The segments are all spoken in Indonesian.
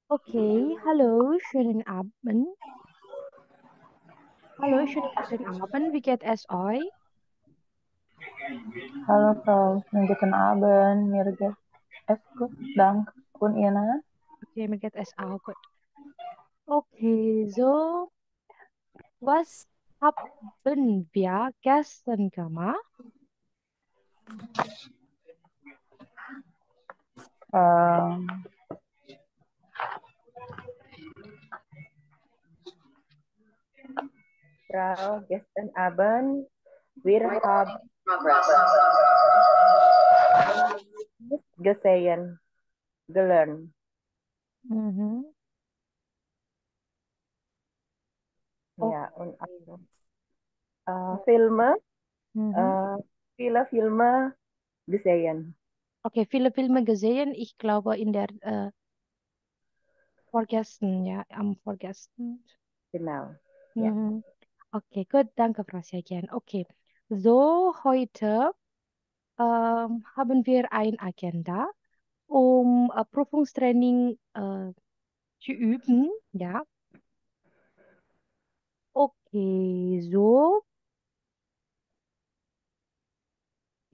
Okay, hallo, schönen Abend. Hallo, schönen guten Abend. Wie geht es euch? Halo Frau, guten Abend, mir geht es gut, danke. Und Ihnen? Okay, mir geht es auch gut. Okay, so, was haben wir gestern gemacht? Ähm, Frau, gestern Abend, wir haben gesehen, gelernt. Mhm. Ja, und Okay. Filme, Mhm. äh, viele Filme gesehen. Okay, viele Filme gesehen. Ich glaube in der vorgestern, ja, am vorgestern. Genau. Ja. Mhm. Okay, gut, danke, Frau Segen. Okay, so heute haben wir eine Agenda, um Prüfungstraining zu üben. Ja, okay, so.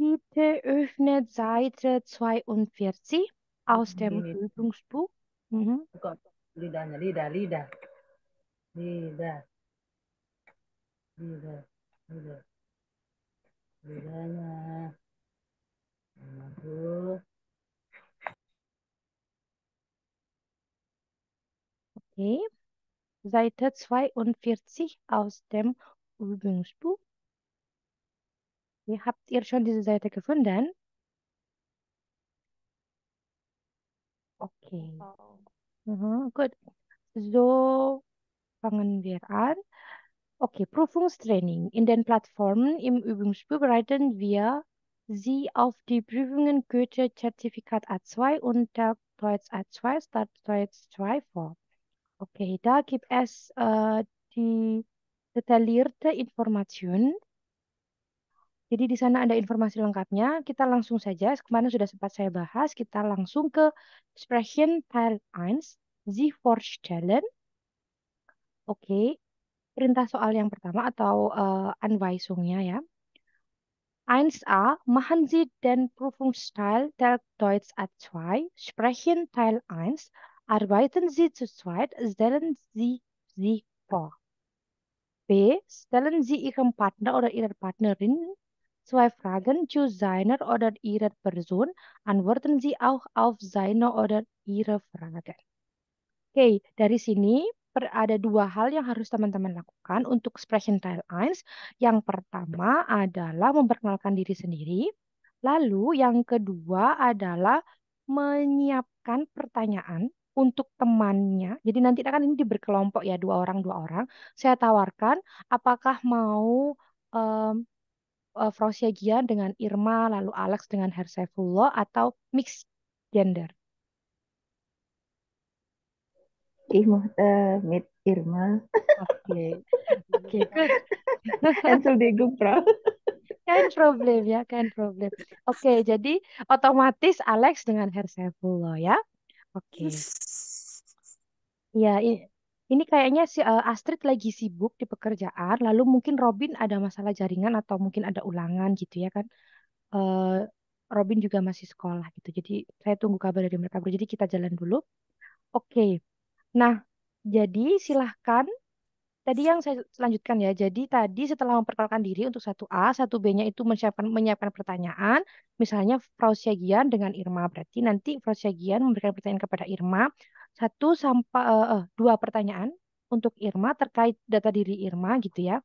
Bitte öffnet Seite 42 aus dem Ini Übungsbuch. Mhm. kok lidahnya, lidah, lidah, lidah, lidah, lidahnya. Aduh. Okay, Seite 42 aus dem Übungsbuch. Okay, habt ihr schon diese Seite gefunden? Okay, mhm, gut. So fangen wir an. Okay, Prüfungstraining. In den Plattformen im Übungsbuch bereiten wir Sie auf die Prüfungen Goethe-Zertifikat A2 und der Deutsch A2, Start Deutsch 2 vor. Okay, da gibt es die detaillierte Informationen. Jadi di sana ada informasi lengkapnya. Kita langsung saja, kemarin sudah sempat saya bahas, kita langsung ke Sprechen Teil 1, Sie vorstellen. Oke, perintah soal yang pertama atau Anweisungnya ya. 1a, machen Sie den Prüfungsteil der Deutsch A2, sprechen Teil 1, arbeiten Sie zu zweit, stellen Sie sich vor. B, stellen Sie Ihrem Partner oder Ihrer Partnerin zwei Fragen zu seiner oder ihrer Person, antworten Sie auch auf seine oder ihre Frage. Oke, dari sini ada dua hal yang harus teman-teman lakukan untuk Sprechen Teil 1. Yang pertama adalah memperkenalkan diri sendiri. Lalu yang kedua adalah menyiapkan pertanyaan untuk temannya. Jadi nanti kan ini berkelompok ya, dua orang. Saya tawarkan apakah mau em, Frosyagian dengan Irma, lalu Alex dengan Hersaifullah atau mix gender. Ich möchte mit Irma. Oke, oke, good. Entschuldigung, Frau. Kein problem ya, kein problem. Oke, jadi otomatis Alex dengan Hersaifullah ya. Oke. Ya, ini kayaknya si Astrid lagi sibuk di pekerjaan, lalu mungkin Robin ada masalah jaringan atau mungkin ada ulangan gitu ya kan. Eh, Robin juga masih sekolah gitu. Jadi saya tunggu kabar dari mereka berdua. Jadi kita jalan dulu. Oke. Nah, jadi silahkan. Tadi yang saya lanjutkan ya. Jadi tadi setelah memperkenalkan diri untuk satu a satu b-nya itu menyiapkan pertanyaan. Misalnya Frausiagian dengan Irma. Berarti nanti Frausiagian memberikan pertanyaan kepada Irma. Satu sampai dua pertanyaan untuk Irma terkait data diri Irma gitu ya.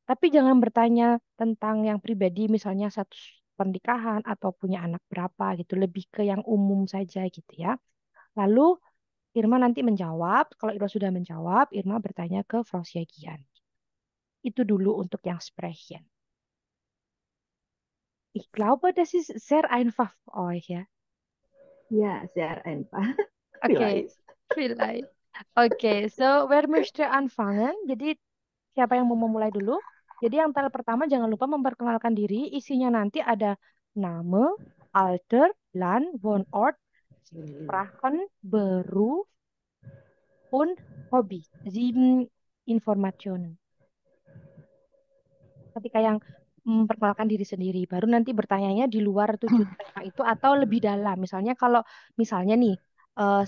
Tapi jangan bertanya tentang yang pribadi, misalnya satu pernikahan atau punya anak berapa gitu. Lebih ke yang umum saja gitu ya. Lalu Irma nanti menjawab. Kalau Irma sudah menjawab, Irma bertanya ke Frausiagian. Itu dulu untuk yang Sprechen. Ich glaube, das ist sehr einfach für euch, ya. Ja, sehr einfach. Oke, Vielleicht. vielleicht. Oke, so wer möchte anfangen? Jadi siapa yang mau memulai dulu? Jadi yang tel pertama jangan lupa memperkenalkan diri. Isinya nanti ada nama, Alter, Land, Wohnort. sprachen, Beruf, und Hobby. 7 Informationen. Ketika yang memperkenalkan diri sendiri, baru nanti bertanyanya di luar 7 tema itu atau lebih dalam. Misalnya kalau misalnya nih,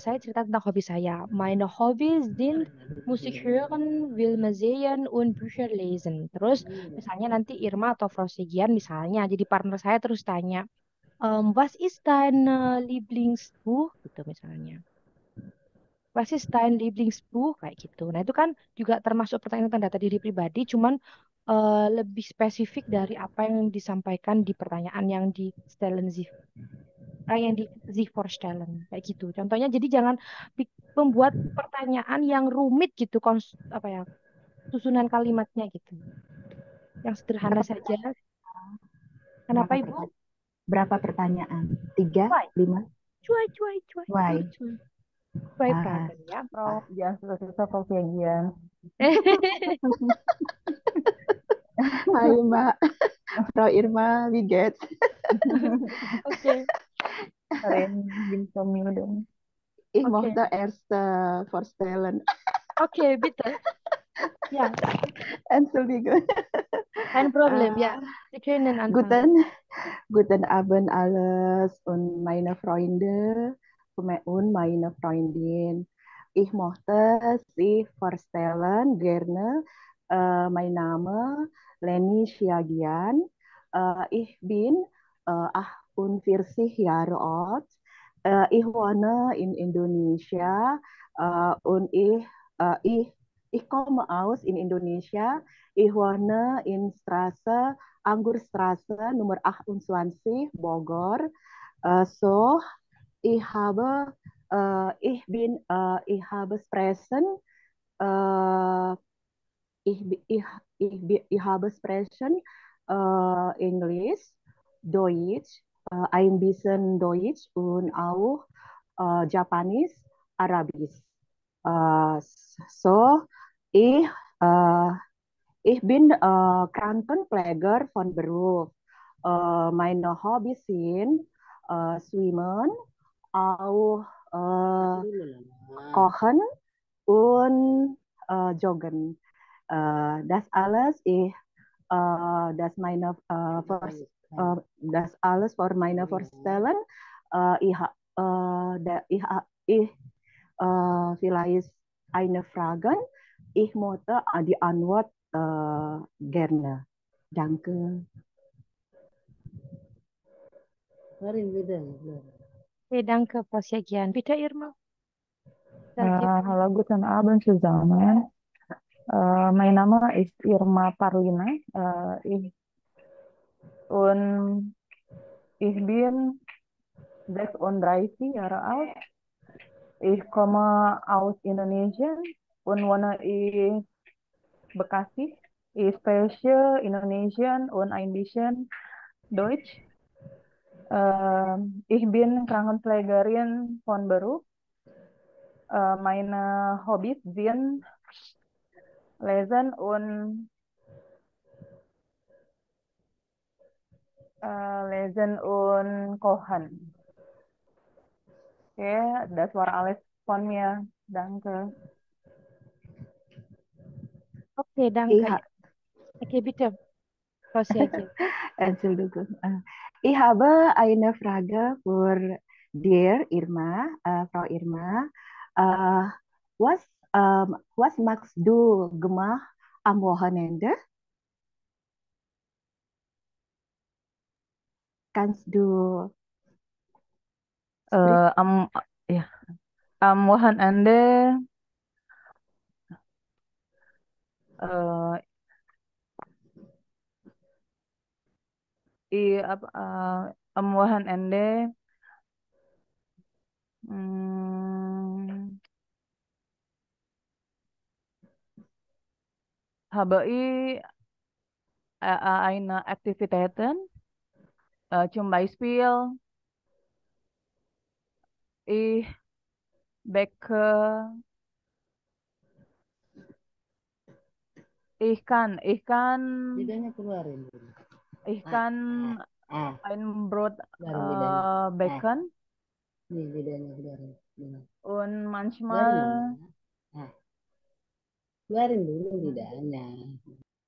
saya cerita tentang hobi saya. Meine Hobbys sind Musik hören, Filme sehen, und Bücher lesen. Terus misalnya nanti Irma atau Frosigian misalnya jadi partner saya terus tanya, was ist dein Lieblingsbuch? Gitu misalnya. Was ist dein Lieblingsbuch? Kayak gitu. Nah, itu kan juga termasuk pertanyaan tentang data diri pribadi, cuman lebih spesifik dari apa yang disampaikan di pertanyaan yang di Stellen Sie, yang di Sie vorstellen. Kayak gitu. Contohnya, jadi jangan membuat pertanyaan yang rumit gitu, apa ya, susunan kalimatnya gitu. Yang sederhana Berapa saja. pertanyaan? Kenapa, Berapa Ibu? pertanyaan? Berapa pertanyaan? Tiga, Why? lima? Cuai, cuai, cuai. Nur Why? cuai. Cuai Ah, Fragen, ya. Pro, jangan susah-susah kalau kajian. Hai Mbak, Frau Irma, wie geht's? Oke, Keren, bisa dong. Ich oke, möchte erst vorstellen. oke, bitte. Ja, Entschuldigung. kein Problem, ja. Ah, Sie können anfangen. guten, guten Abend alles und meine Freunde und meine Freundin. Ich möchte Sie vorstellen gerne. Mein Name Leni Syagian. Ich bin 48 Jahre alt. Ich wohne in Indonesia und ich komme aus in Indonesia. Ich wohne in Straße Angurstraße Nummer 28 Bogor. So, ich habe, ich habe sprechen, äh, ich, ich, ich habe sprechen Englisch, Deutsch, ein bisschen Deutsch und auch Japanisch, Arabisch. Äh, so, ich, äh, ich bin Krankenpfleger von Beruf. Meine Hobbys sind Schwimmen, auch Kochen und Joggen. Das alles das meine das alles für meine Vorstellung. Ich, ich vielleicht eine Frage. Ich möchte die Antwort gerne. Danke. Okay, danke, Frau Syagian. Bitte, Irma. Hallo, guten Abend zusammen. Mein Name ist Irma Parlina. Und ich bin 36 Jahre alt. Ich komme aus Indonesien und wohne in Bekasi. Ich spreche Indonesian und ein bisschen Deutsch. Ich bin Krankenpflegerin von Beruf. Meine Hobbys sind Lesen und Kochen. Okay, das war alles von mir. Danke. Okay, danke. Ich, Okay, bitte, Frau Syagian. Entschuldigung. Ich habe eine Frage für dir, Irma, Frau Irma. Äh, was, was machst du gemacht am Wochenende? Kannst du sprechen? Ja, am Wochenende äh, am Wochenende mm, habe ich eine Aktivitäten, zum Beispiel ich backe, ich kann ich kann ein Brot backen Nih lidahnya keluarin. Bilang, Und keluarin manchmal, dong. Nah, keluarin dulu lidahnya.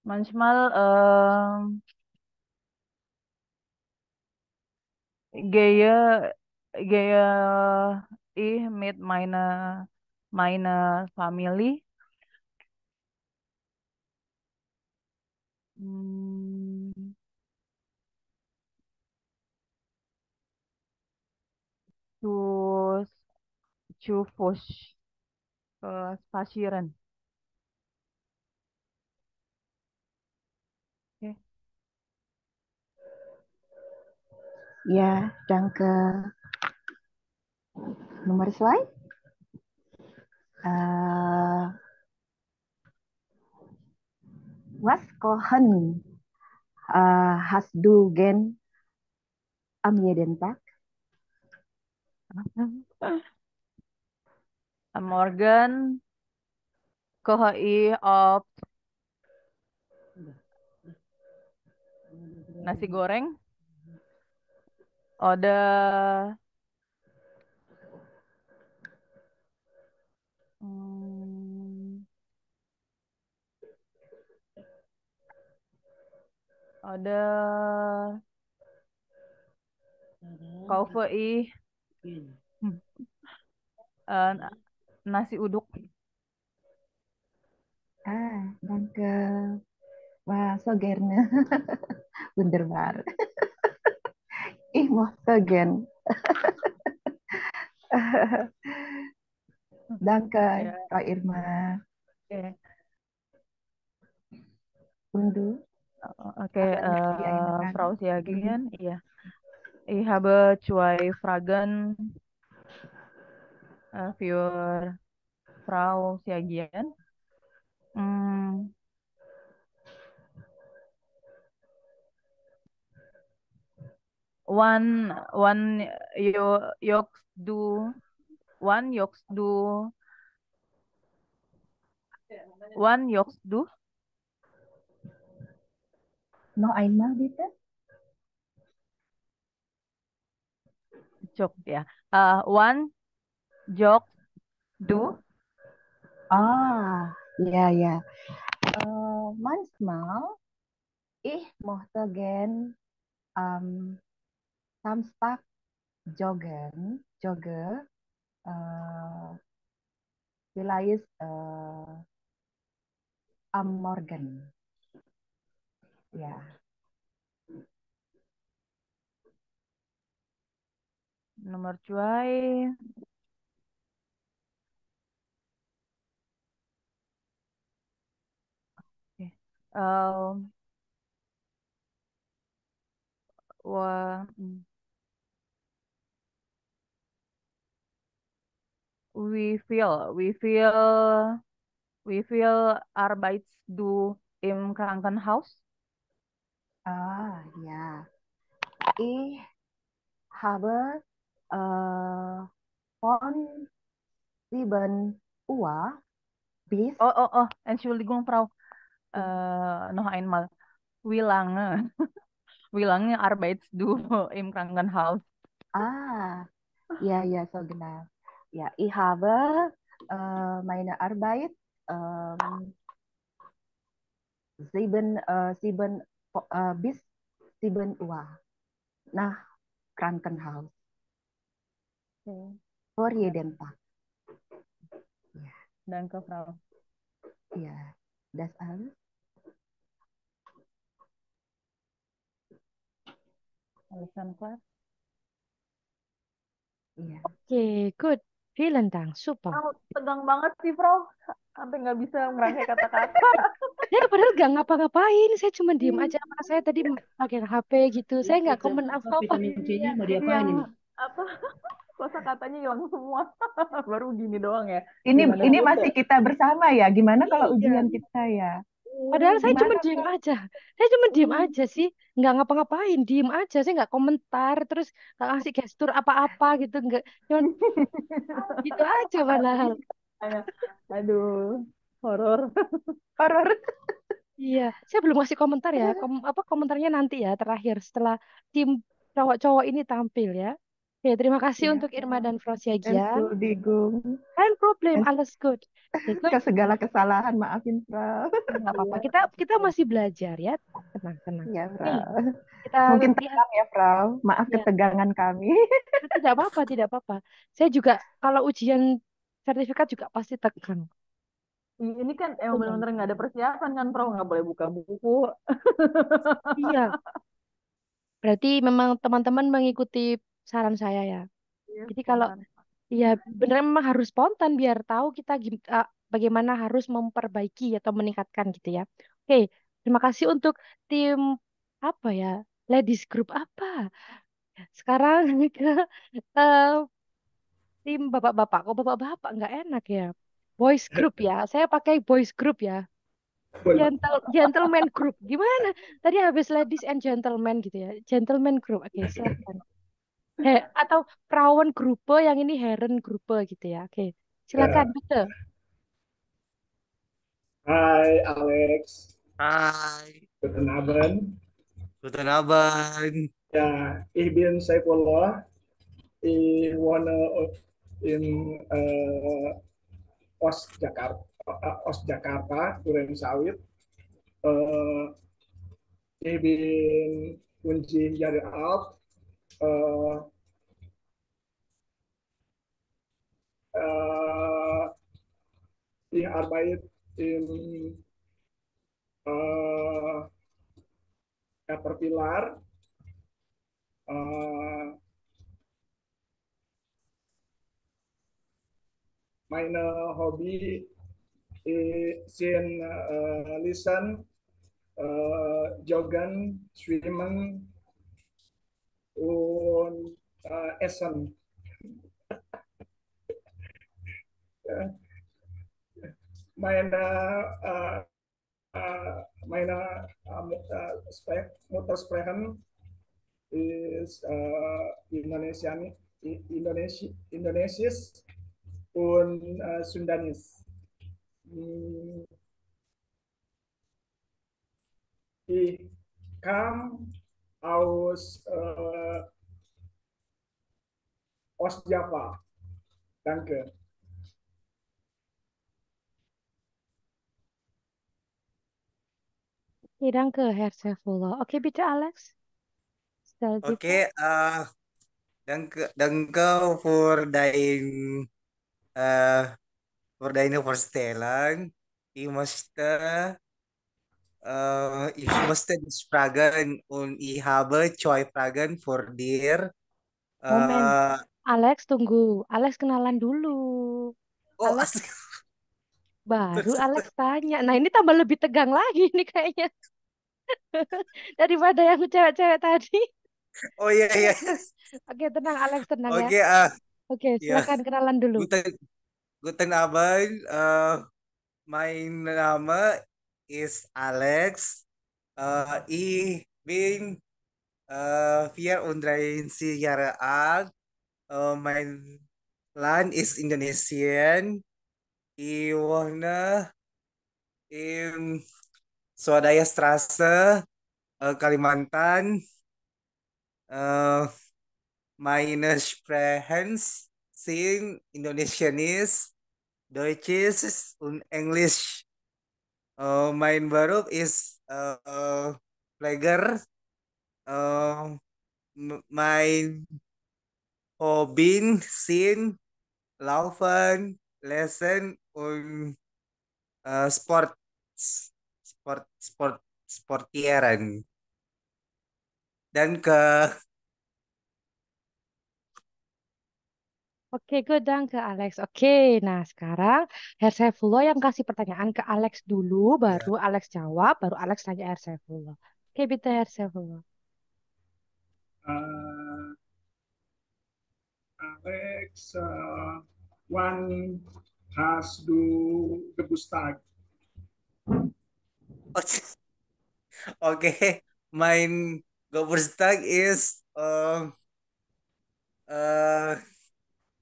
manchmal gehe, gehe ich mit meiner Familie hm, zu, zu Fuß spazieren. Oke. Ja, danke. Nomor 2. Was kochen hast du gern am jeden Tag? Am Morgen koche ich oft nasi goreng oder hm, oder kaufe ich äh, nasi uduk. Danke. Wah, so gerne. Wunderbar. Ich mochte gern. Danke, Ya, Kak Irma. oke. Und Oke, haben Sie eine Frau Frage? Siagian, iya. Ich habe zwei Fragen für Frau Siagian. Hmm, one yolks do one yolks do one yolks do Noch einmal bitte. joke ya. One yolks do. Ja, ja. Manchmal, ich mochte gern Samstag joggen, äh, vielleicht am Morgen. Ja, Nomor cuai. Oke. Um, wah, we feel Arbeits du im Krankenhaus. ja. Ich habe von 7 Uhr bis Entschuldigung, Frau. Noch einmal. Wie lange? Wie lange arbeitest du im Krankenhaus? ja, ja, so genau. Ja, ich habe meine Arbeit ähm, 7 bis 7 Uhr nach Krankenhaus Oke. für jeden Tag. Danke, Frau. Ja, das alles. Alasan kelas. Iya. Oke, good. Vielen Dank, super. Tegang banget sih, Frau. Sampai nggak bisa merangkai kata-kata. Saya padahal nggak ngapa-ngapain, saya cuma diem aja. Karena saya tadi pakai HP gitu, saya nggak komen apa-apa. Vitamin C-nya mau Itu diapain yang ini? apa? Kosa katanya hilang semua. Baru gini doang ya. Ini Gimana ini coba? masih kita bersama ya. Gimana kalau Iya. ujian kita ya? Padahal saya cuma Gimana diem Kak? aja. Saya cuma diem aja sih, nggak ngapa-ngapain, diem aja. Saya nggak komentar, terus nggak ngasih gestur apa-apa gitu, nggak. Cuma gitu aja padahal. Aduh, horor. Horor. Iya, saya belum ngasih komentar ya. Komentarnya nanti ya, terakhir setelah tim cowok-cowok ini tampil ya. Oke, terima kasih Iya, untuk Irma dan Frosiagian. Entschuldigung. Kein Problem, En- alles gut. Oke, good. Ke segala kesalahan, maafin, Frau. Nggak apa-apa. Kita masih belajar ya. Tenang, tenang. Iya, Nih, Frau. kita Mungkin lihat. tegang ya, Frau. Maaf Ya, ketegangan kami. tidak apa-apa, tidak apa-apa. Saya juga kalau ujian sertifikat juga pasti tegang. Ini kan emang Benar. benar-benar nggak ada persiapan kan, Pro, nggak boleh buka buku. Iya, berarti memang teman-teman mengikuti saran saya ya. Iya, Jadi kalau spontan. iya benar memang harus spontan biar tahu kita bagaimana harus memperbaiki atau meningkatkan gitu ya. Oke, terima kasih untuk tim apa ya? Ladies group apa? Sekarang ke eh, tim bapak-bapak. Kok bapak-bapak nggak enak ya? Boys group ya. Saya pakai boys group ya. Gentleman group. Gimana? Tadi habis ladies and gentlemen gitu ya. Gentleman group. Oke, silakan. Atau Frauen Gruppe yang ini Herren Gruppe gitu ya. Oke, silakan Ya. betul. Hai Alex, Hai, guten Abend. guten Abend. Ja, ich bin Saifullah. Ich wohne in Ostjakarta, Ostjakarta, Durensawit. Äh, ich bin 50 Jahre alt. Äh, äh, ich arbeite im äh, Caterpillar. Äh, meine Hobby sind Lesen, Joggen, Schwimmen und Essen. Ja. Meine, äh, meine Muttersprachen ist Indonesisch und Sundanese. Hm, Ich kam aus Ostjava. Danke. Oke, danke, Herr Saifullah. Oke, bitte Alex. Stel bitte. Oke, danke voor eh voor deine Vorstellung. Ich möchte, ich möchte dich fragen und ich habe zwei Fragen für dir. Moment. Eh, Alex, tunggu. Alex kenalan dulu. oh, Alex asik. baru Alex tanya. Nah, ini tambah lebih tegang lagi nih kayaknya daripada yang cewek-cewek tadi. Oh iya iya. Oke, tenang Alex, tenang ya. Oke, Oke, ya. silakan kenalan dulu. Guten Guten Abend. Mein Name ist Alex. Ich bin 34 Jahre alt. Mein Land ist Indonesien. Ich wohne in Swadaya Straße, Kalimantan. Äh, Meine Sprachen sind Indonesianisch, Deutsch und Englisch. Mein Beruf ist Pfleger. Äh, mein Hobby sind Laufen, Lesen und Sport, Sportieren. Dan ke Oke, good, danke Alex. Oke, nah sekarang Herr Saifullah yang kasih pertanyaan ke Alex dulu, baru ya, Alex jawab, baru Alex tanya Herr Saifullah. Oke, bitte Herr Saifullah. Äh, Alex, wann hast du Geburtstag? Oke, mein Geburtstag ist äh,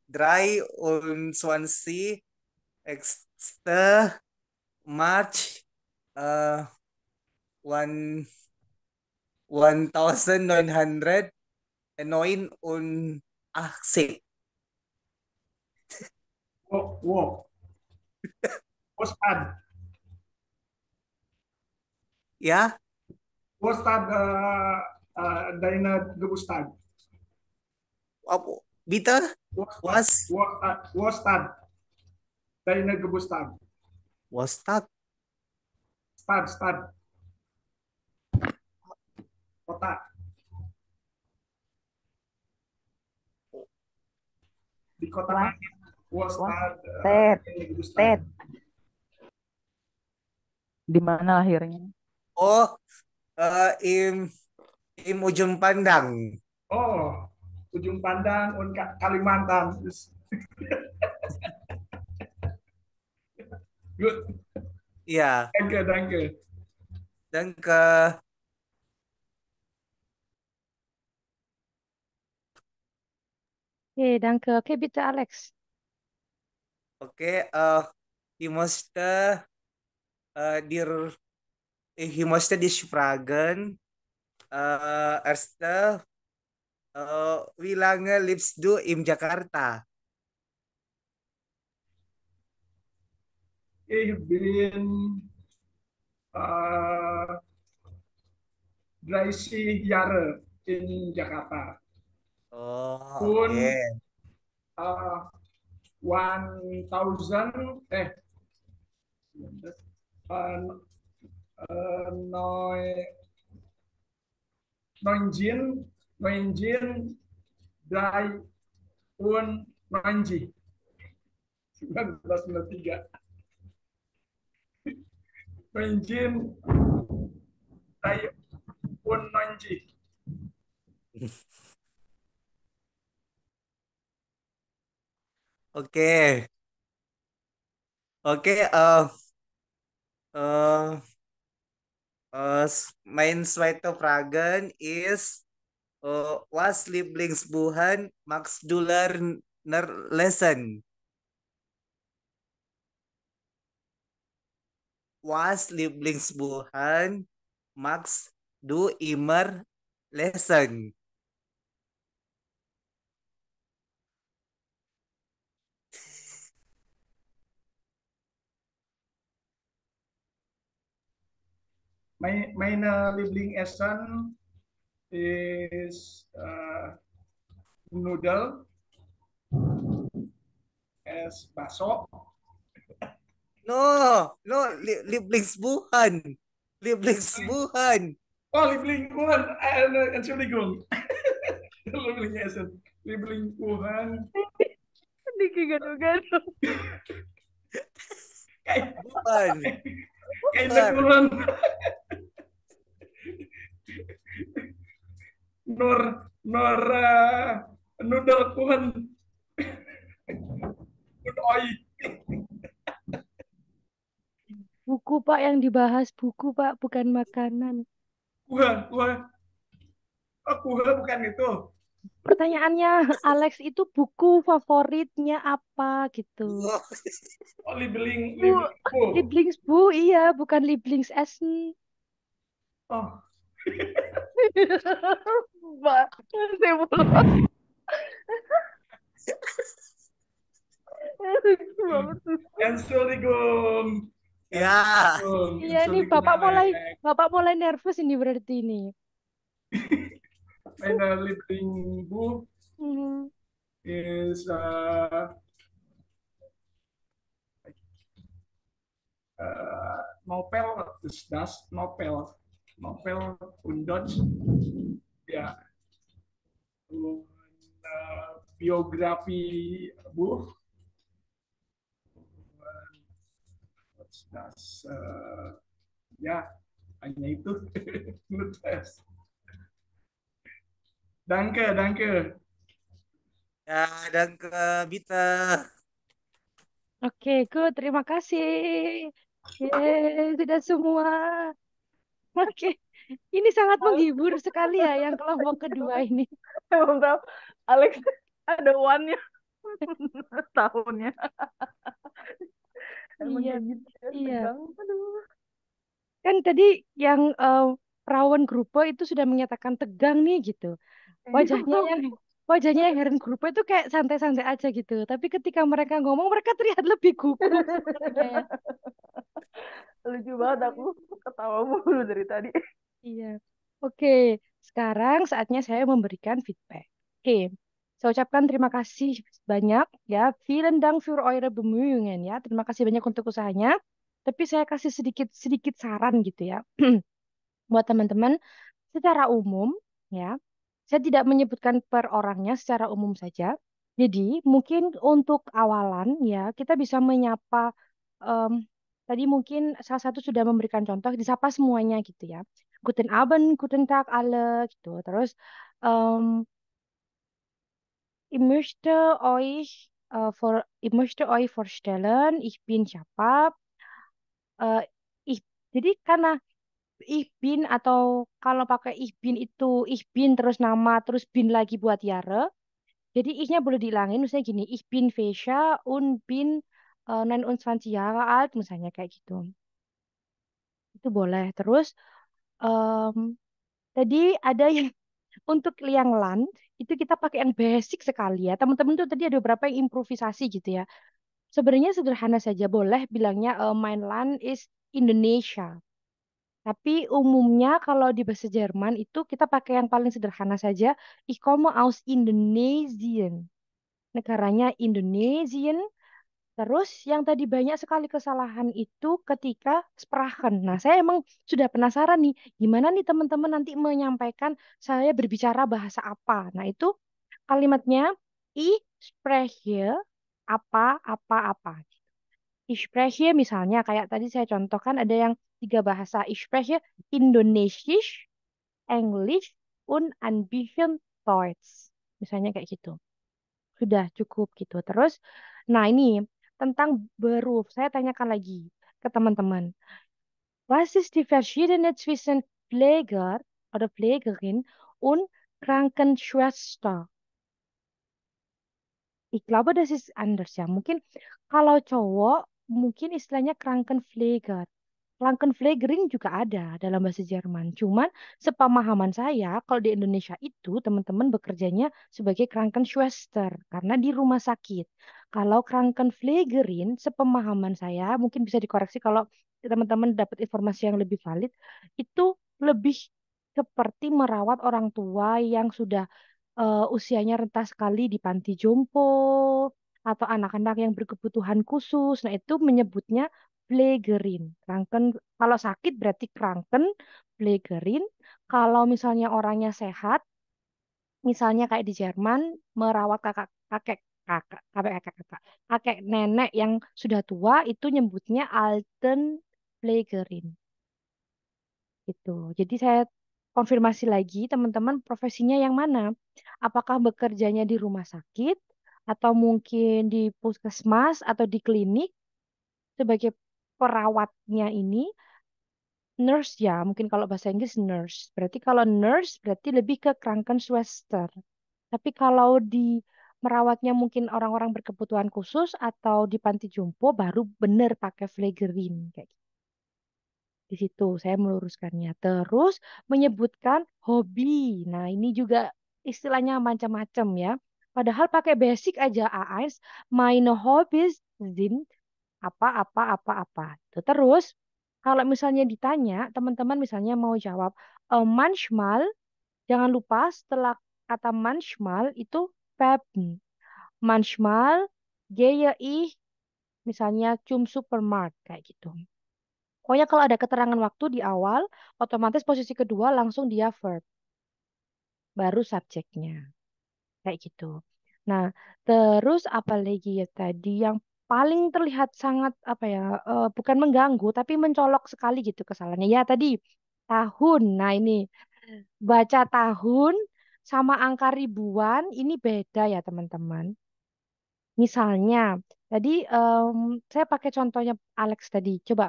23. March uh, one 1909 und Asik. Wo. Ustad. Ya, Ustad deine Geburtstag. apa? Bitte? Was? Ustad deine Geburtstag. Was that? Stad. Kota. Di kota Was- mana? Ustad Ted. deine Geburtstag. Ted. Di mana lahirnya? Oh, im ujung pandang. Oh, ujung pandang Kalimantan. Good. Ya, Danke. dan ke Oke, danke. Oke, bitte Alex. Oke, ich möchte dir ich möchte dich fragen, erste, wie lange lebst du in Jakarta? Ich bin 30 Jahre in Jakarta. Oh, Und oke. 1000 Noinjin Dai Un Noinji 1993. Noinjin Dai Un Noinji. Oke. Oke, uh, mein zweiter Fragen ist, was Lieblingsbuch Max Duller lesen? Was Lieblingsbuch Max du immer lesen? Meine Lieblingsessen ist Nudel, es bakso. No, Lieblingsbuchan. Lieblingsbuchan. Oh, Lieblingkuchen, Entschuldigung. Lieblingsessen. Lieblingkuchen. Digigado-gado. Bukan. Kayak kuchen. Noodle kuchen. Oi. Buku, Pak, yang dibahas buku, Pak, bukan makanan. Kuchen. Oh, kuchen bukan itu. Pertanyaannya, Alex itu buku favoritnya apa gitu? Oh, Liebling Bu. Lieblingsbuch, iya, bukan Lieblingsessen. Oh, Pak, saya belum. Lucu banget tuh. Entschuldigung. Ya. Iya nih, Bapak mulai nervous ini berarti ini. Meine Lieblingsbuch Mhm. ist Novel, ist das Novel und Deutsch, ja, und Biografi Buch, was das, ya, hanya itu. Danke. Ya, dan ke Bita. Oke, good. Terima kasih. Yeay, sudah semua. Oke, ini sangat menghibur sekali ya yang kelompok kedua ini. Emang berapa? Alex ada one-nya. Tahunnya. Emang Iya, kayak gitu ya, iya. tegang. Aduh. Kan tadi yang perawan grupo itu sudah menyatakan tegang nih gitu. Wajahnya yang wajahnya Herengruppe itu kayak santai-santai aja gitu. Tapi ketika mereka ngomong, mereka terlihat lebih gugup sepertinya ya. Lucu banget aku ketawa mulu dari tadi. Iya. Oke, sekarang saatnya saya memberikan feedback. Oke, saya ucapkan terima kasih banyak ya. Vielen Dank für eure Bemühungen ya. Terima kasih banyak untuk usahanya. Tapi saya kasih sedikit sedikit saran gitu ya. Buat teman-teman secara umum ya. Saya tidak menyebutkan per orangnya secara umum saja. Jadi, mungkin untuk awalan ya, kita bisa menyapa em, tadi mungkin salah satu sudah memberikan contoh disapa semuanya gitu ya. Guten Abend, guten Tag alle gitu. Terus ich möchte ich möchte euch vorstellen, ich bin siapa? Eh, ich, jadi karena ich bin atau kalau pakai ich bin itu ich bin terus nama terus bin lagi buat Yare. Jadi ich-nya boleh dihilangin misalnya gini, ich bin Vesha und bin 29 Jahre alt misalnya kayak gitu. Itu boleh. Terus em, tadi ada yang untuk liang lan itu kita pakai yang basic sekali ya. Teman-teman tuh tadi ada beberapa yang improvisasi gitu ya. Sebenarnya sederhana saja boleh bilangnya mein Land is Indonesia. Tapi umumnya kalau di bahasa Jerman itu kita pakai yang paling sederhana saja. Ich komme aus Indonesien. Negaranya Indonesien. Terus yang tadi banyak sekali kesalahan itu ketika sprachen. Nah, saya emang sudah penasaran nih, gimana nih teman-teman nanti menyampaikan saya berbicara bahasa apa. Nah, itu kalimatnya ich spreche apa. Ich spreche misalnya kayak tadi saya contohkan ada yang tiga bahasa. Ich spreche Indonesisch, Englisch, und ein bisschen Deutsch. Misalnya kayak gitu. Sudah cukup gitu. Terus, nah ini tentang beruf. Saya tanyakan lagi ke teman-teman. Was ist die Verschiedene zwischen Pfleger oder Pflegerin und Krankenschwester? Ich glaube, das ist anders ya. Mungkin kalau cowok, mungkin istilahnya Krankenpfleger. Krankenpflegerin juga ada dalam bahasa Jerman. Cuman sepemahaman saya, kalau di Indonesia itu teman-teman bekerjanya sebagai Krankenschwester karena di rumah sakit. Kalau Krankenpflegerin, sepemahaman saya, mungkin bisa dikoreksi kalau teman-teman dapat informasi yang lebih valid, itu lebih seperti merawat orang tua yang sudah usianya rentas sekali di panti jompo atau anak-anak yang berkebutuhan khusus. Nah, itu menyebutnya Pflegerin. Kranken, kalau sakit berarti Kranken, Pflegerin. Kalau misalnya orangnya sehat, misalnya kayak di Jerman, merawat kakek nenek yang sudah tua itu nyebutnya Altenpflegerin. Gitu. Jadi saya konfirmasi lagi, teman-teman profesinya yang mana? Apakah bekerjanya di rumah sakit atau mungkin di puskesmas atau di klinik sebagai perawatnya ini nurse ya, mungkin kalau bahasa Inggris nurse. Berarti kalau nurse berarti lebih ke Krankenschwester. Tapi kalau di merawatnya mungkin orang-orang berkebutuhan khusus atau di panti jompo baru benar pakai Pflegerin kayak gitu. Di situ saya meluruskannya. Terus menyebutkan hobi. Nah, ini juga istilahnya macam-macam ya. Padahal pakai basic aja AIS, meine Hobbys sind apa. Tuh. Terus kalau misalnya ditanya, teman-teman misalnya mau jawab, manchmal, jangan lupa setelah kata manchmal itu verben. Manchmal gehe ich misalnya zum Supermarkt kayak gitu. Pokoknya kalau ada keterangan waktu di awal, otomatis posisi kedua langsung dia verb, baru subjeknya. Kayak gitu. Nah, terus apa lagi ya tadi yang paling terlihat sangat apa ya, bukan mengganggu, tapi mencolok sekali gitu kesalahannya. Ya tadi, tahun. Nah ini, baca tahun sama angka ribuan, ini beda ya teman-teman. Misalnya, tadi saya pakai contohnya Alex tadi. Coba,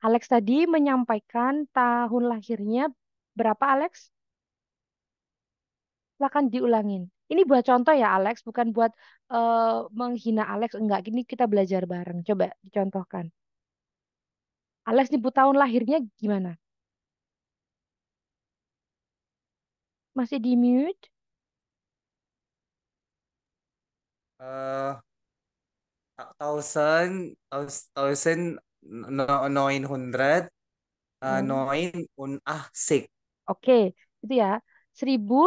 Alex tadi menyampaikan tahun lahirnya berapa, Alex? Silakan diulangin. Ini buat contoh ya, Alex, bukan buat menghina Alex. Enggak, gini kita belajar bareng. Coba dicontohkan. Alex nyebut tahun lahirnya gimana? Masih di mute? uh, 1900 Hmm. 89. Oke, itu ya. 1000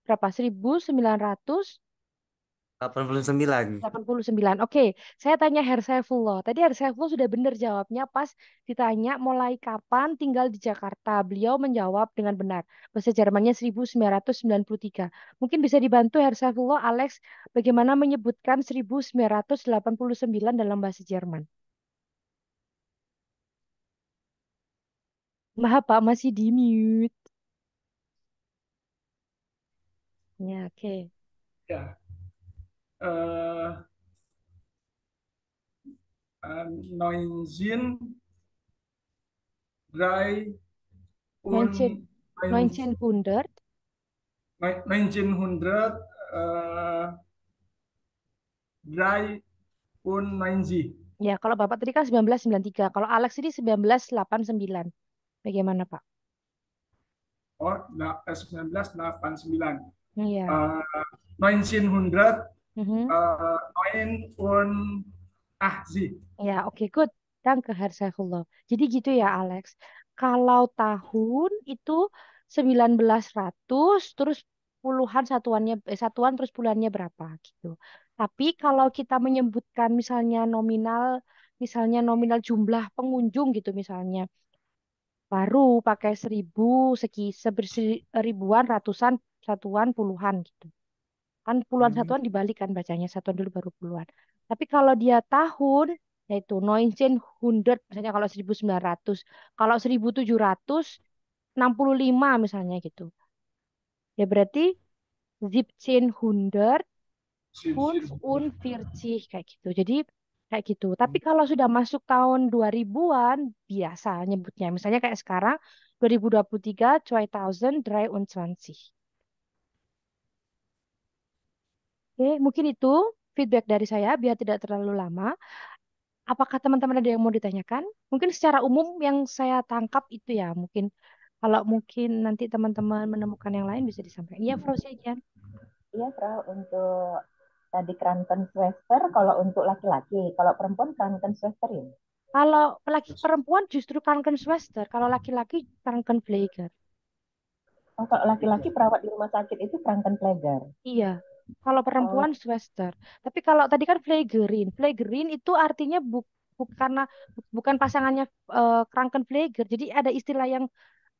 berapa? 1989. 89. Oke, saya tanya Herr Saifullah. Tadi Herr Saifullah sudah benar jawabnya pas ditanya mulai kapan tinggal di Jakarta. Beliau menjawab dengan benar. Bahasa Jermannya 1993. Mungkin bisa dibantu Herr Saifullah, Alex, bagaimana menyebutkan 1989 dalam bahasa Jerman. Maaf Pak, masih di mute. Ya, oke. Ya, eh 19, Neunzehn 1900. 1900 93. Ya, kalau Bapak tadi kan 1993. Kalau Alex ini 1989. Bagaimana Pak? Oh, 1989. Iya. Eh 1900 Mhm. 89. Ya, oke, good. Danke, Herr Saifullah. Jadi gitu ya, Alex. Kalau tahun itu 1900, terus puluhan satuannya, satuan terus bulannya berapa gitu. Tapi kalau kita menyebutkan misalnya nominal jumlah pengunjung gitu misalnya, baru pakai 1000, ribuan, ratusan, satuan, puluhan gitu. Kan puluhan Hmm, satuan dibalik kan bacanya, satuan dulu baru puluhan. Tapi kalau dia tahun, yaitu 1900, misalnya kalau 1900, kalau 1765 misalnya gitu. Ya berarti 1745 kayak gitu. Jadi kayak gitu. Tapi kalau sudah masuk tahun 2000-an, biasa nyebutnya. Misalnya kayak sekarang, 2023, 2023. Oke, mungkin itu feedback dari saya biar tidak terlalu lama. Apakah teman-teman ada yang mau ditanyakan? Mungkin secara umum yang saya tangkap itu ya, kalau mungkin nanti teman-teman menemukan yang lain bisa disampaikan. Iya, Frau Sejan. Iya, Frau, untuk tadi Krankenschwester kalau untuk laki-laki, kalau perempuan Krankenschwester ya. Kalau laki perempuan justru Krankenschwester, kalau laki-laki Krankenpfleger. Oh, kalau laki-laki perawat di rumah sakit itu Krankenpfleger. Iya. Kalau Oh, perempuan Schwester. Tapi kalau tadi kan Pflegerin. Pflegerin itu artinya bukan pasangannya Krankenpfleger. Jadi ada istilah yang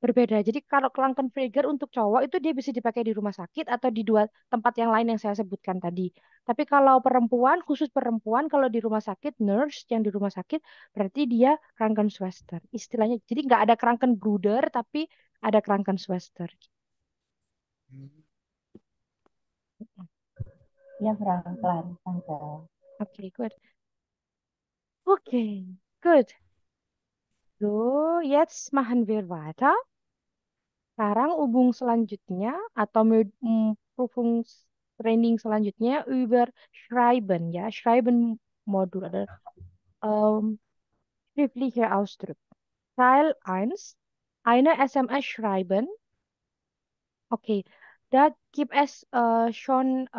berbeda. Jadi kalau Krankenpfleger untuk cowok itu dia bisa dipakai di rumah sakit atau di dua tempat yang lain yang saya sebutkan tadi. Tapi kalau perempuan, khusus perempuan, kalau di rumah sakit, nurse yang di rumah sakit, berarti dia Krankenschwester. Istilahnya, jadi nggak ada Krankenbruder, tapi ada Krankenschwester. iya, Frau, klar, danke. Oke, good. Oke, good. So, jetzt machen wir weiter. Sekarang hubung selanjutnya atau Prüfungstraining selanjutnya über Schreiben ya. Schreiben Modul ada schriftliche Ausdruck. Teil 1. Eine SMS schreiben. Okay, da gibt es schon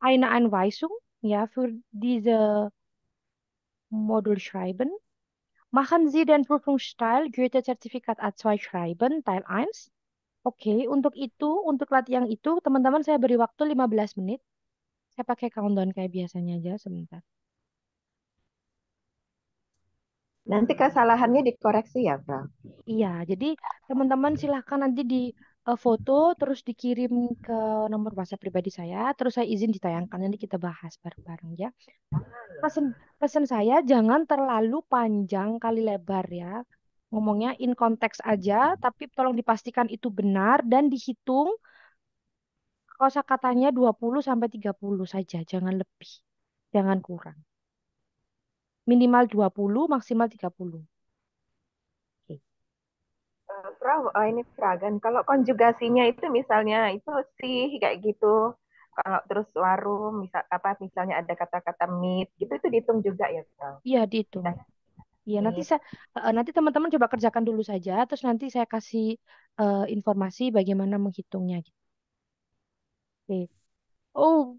eine Anweisung ja für diese Modul Schreiben. Machen Sie den Prüfungsteil Goethe-Zertifikat A2 schreiben, Teil 1. Oke, untuk itu, untuk latihan itu, teman-teman saya beri waktu 15 menit. Saya pakai countdown kayak biasanya aja, sebentar. Nanti kesalahannya dikoreksi ya, Frau. Iya, jadi teman-teman silahkan nanti di foto, terus dikirim ke nomor WhatsApp pribadi saya, terus saya izin ditayangkan, nanti kita bahas bareng-bareng ya. Pesan, pesan saya jangan terlalu panjang kali lebar ya. Ngomongnya in konteks aja, tapi tolong dipastikan itu benar dan dihitung kosakatanya 20 sampai 30 saja, jangan lebih, jangan kurang. Minimal 20, maksimal 30. Oke. Frau, ini Fragan. Kalau konjugasinya itu misalnya itu sih kayak gitu. Kalau terus warung, misalnya ada kata-kata meet gitu itu dihitung juga ya, Frau. Iya, dihitung. Kita Iya, meet. nanti teman-teman coba kerjakan dulu saja, terus nanti saya kasih informasi bagaimana menghitungnya gitu. Oke. Oh,